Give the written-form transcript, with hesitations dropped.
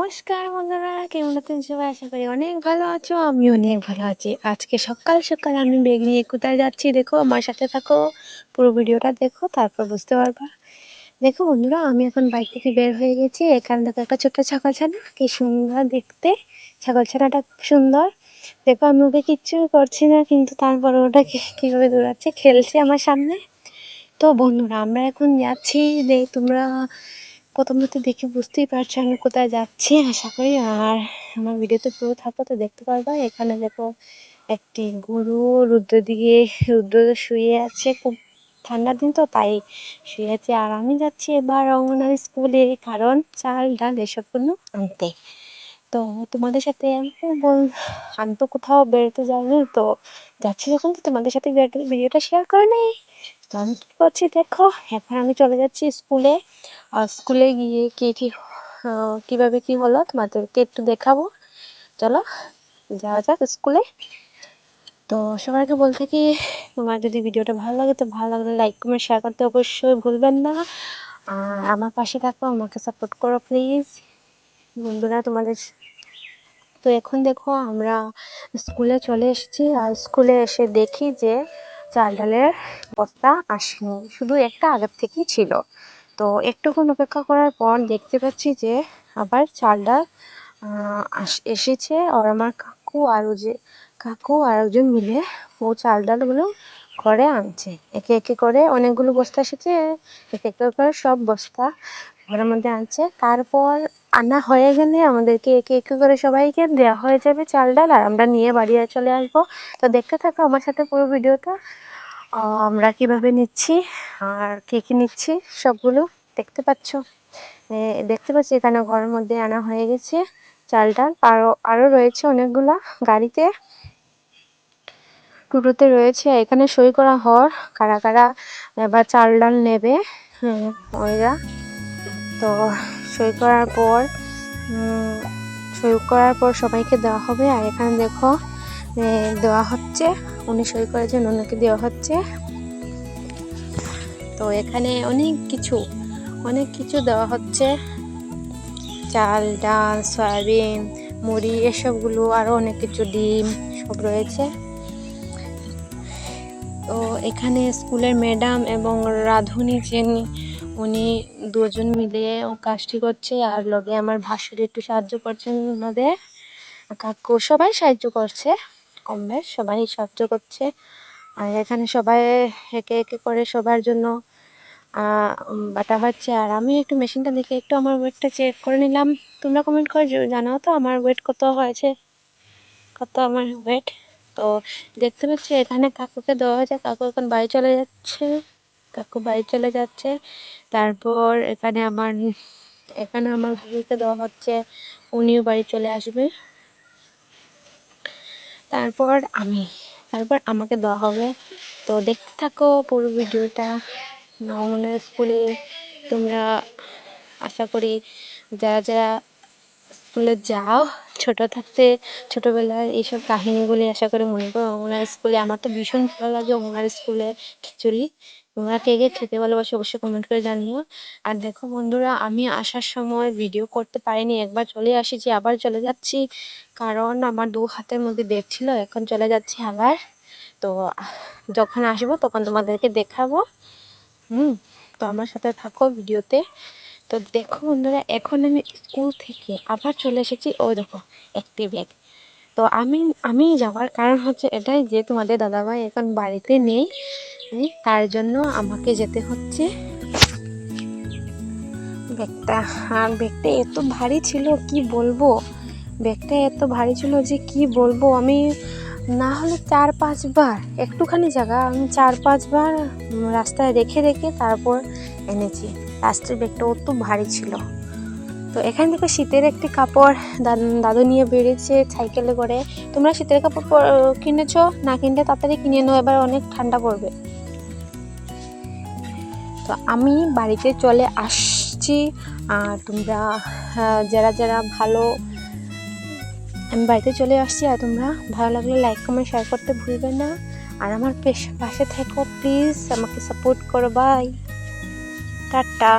নমস্কার বন্ধুরা, কেমন আছেন সবাই? আশা করি অনেক ভালো আছো। আমি অনেক ভালো আছি। আজকে সকাল সকাল আমি ব্যাগ নিয়ে কোথায় যাচ্ছি দেখো, আমার সাথে থাকো, পুরো ভিডিওটা দেখো, তারপর বুঝতে পারবা। দেখো বন্ধুরা, আমি এখন বাইক থেকে বের হয়ে গেছি। এখান থেকে একটা ছোট্ট ছাগলছানা, কি সুন্দর দেখতে। ছাগলছানাটা খুব সুন্দর। দেখো আমি ওকে কিচ্ছু করছি না, কিন্তু তারপর ওটা কিভাবে দৌড়াচ্ছে, খেলছে আমার সামনে। তো বন্ধুরা, আমরা এখন যাচ্ছি। তোমরা প্রথমত দেখে বুঝতেই পারছো আমি কোথায় যাচ্ছি আশা করি। আর আমার ভিডিওতে পুরো থাকো তো দেখতে পারবা। এখানে দেখো একটি গরু রুদ্র শুয়ে আছে। খুব ঠান্ডার দিন তো তাই শুয়ে আছে। আর আমি যাচ্ছি এবার অঙ্গনওয়াড়ি স্কুলে, কারণ চাল ডাল এসব কোনো আনতে। তো তোমাদের সাথে আমি তো কোথাও বেরোতে যাইনি, তো যাচ্ছি যখন তো তোমাদের সাথে ভিডিওটা শেয়ার করে নেই। তো আমি কী করছি দেখো, এখন আমি চলে যাচ্ছি স্কুলে। আর স্কুলে গিয়ে কীভাবে কী হলো তোমাদেরকে একটু দেখাবো। চলো যাওয়া যাক স্কুলে। তো সবাইকে বলতে কি, তোমার যদি ভিডিওটা ভালো লাগে তো ভালো লাগলে লাইক কমেন্ট শেয়ার করতে অবশ্যই ভুলবেন না। আর আমার পাশে থাকো, আমাকে সাপোর্ট করো প্লিজ বন্ধুরা তোমাদের। তো এখন দেখো আমরা স্কুলে চলে এসেছি। আর স্কুলে এসে দেখি যে চাল ডালের বস্তা আসেনি, শুধু একটা আগের থেকেই ছিল। তো একটুক্ষণ অপেক্ষা করার পর দেখতে পাচ্ছি যে আবার চাল ডাল এসেছে। আর আমার কাকু আর একজন মিলে ও চাল ডালগুলো ঘরে আনছে। একে একে করে অনেকগুলো বস্তা এসেছে, একে একে করে সব বস্তা ঘরের মধ্যে আনছে। তারপর আনা হয়ে গেলে আমাদেরকে একে একে করে সবাইকে দেওয়া হয়ে যাবে চাল ডাল, আর আমরা নিয়ে বাড়ি চলে আসবো। তো দেখতে থাকো আমার সাথে পুরো ভিডিওটা। আমরা কিভাবে নিচ্ছি আর কে কি নিচ্ছি সবগুলো দেখতে পাচ্ছ। দেখতে পাচ্ছি এখানে ঘরের মধ্যে আনা হয়ে গেছে চাল ডাল। আরও রয়েছে অনেকগুলা গাড়িতে, টোটোতে রয়েছে। এখানে সই করা হওয়ার কারা কারা এবার চাল ডাল নেবে ওইরা। তো সই করার পর সবাইকে দেওয়া হবে। আর এখানে দেখো দেওয়া হচ্ছে, উনি সই করেছেন, ওনাকে দেওয়া হচ্ছে। তো এখানে অনেক কিছু দেওয়া হচ্ছে, চাল ডাল সয়াবিন মুড়ি এসবগুলো, আরও অনেক কিছু, ডিম সব রয়েছে। তো এখানে স্কুলের ম্যাডাম এবং রাঁধুনি যিনি, উনি দুজন মিলে ও কাজটি করছে। আর লগে আমার ভাসুর একটু সাহায্য করছেন, ওনাদের কাকু সবাই সাহায্য করছে, কম বেশ সবাই সাহায্য করছে। আর এখানে সবাই একে একে করে সবার জন্য বাটা হচ্ছে। আর আমি একটু মেশিনটা দেখে একটু আমার ওয়েটটা চেক করে নিলাম। তোমরা কমেন্ট করে জানাও তো আমার ওয়েট কত হয়েছে, কত আমার ওয়েট। তো দেখতে পাচ্ছি এখানে কাকুকে দেওয়া হয়েছে, কাকু এখন বাড়ি চলে যাচ্ছে। তারপর এখানে আমার ভাইকে দেওয়া হচ্ছে, উনিও বাড়ি চলে আসবে। তারপর আমাকে দেওয়া হবে। তো দেখতে থাকো পুরো ভিডিওটা। নমনের স্কুলে তোমরা আশা করি যারা যারা স্কুলে যাও, ছোটোবেলার এইসব কাহিনিগুলি আশা করি মনে করো। ওনার স্কুলে আমার তো ভীষণ ভালো লাগে, ওনার স্কুলে খিচুড়ি। তোমরা কে কে খেতে ভালোবাসো অবশ্যই কমেন্ট করে জানিও। আর দেখো বন্ধুরা, আমি আসার সময় ভিডিও করতে পারিনি, একবার চলে আসিছি আবার চলে যাচ্ছি, কারণ আমার 2 হাতের মধ্যে ব্যাগ ছিল। এখন চলে যাচ্ছি আবার। তো যখন আসবো তখন তোমাদেরকে দেখাবো। তো আমার সাথে থাকো ভিডিওতে। তো দেখো বন্ধুরা, এখন আমি স্কুল থেকে আবার চলে এসেছি। ও দেখো একটি ব্যাগ। তো আমি যাওয়ার কারণ হচ্ছে এটাই যে তোমাদের দাদাভাই এখন বাড়িতে নেই, তার জন্য আমাকে যেতে হচ্ছে ব্যাগটা। আর ব্যাগটা এত ভারী ছিল কি বলবো, যে কি বলবো। আমি না হলে 4-5 বার, একটুখানি জায়গা আমি 4-5 বার রাস্তায় রেখে তারপর এনেছি। লাস্টের ব্যাগটা অত ভারী ছিল। তো এখান থেকে শীতের একটি কাপড় দাদু নিয়ে বেরিয়েছে সাইকেলে করে। তোমরা শীতের কাপড় কিনেছো? না কিনলে তাড়াতাড়ি কিনে নাও, এবার অনেক ঠান্ডা পড়বে। তো আমি বাড়িতে চলে আসছি। আর তোমরা যারা যারা আমি বাড়িতে চলে আসছি। আর তোমরা ভালো লাগলে লাইক কমেন্ট শেয়ার করতে ভুলবে না। আর আমার পাশে থেকো প্লিজ, আমাকে সাপোর্ট করো। Bye, tata.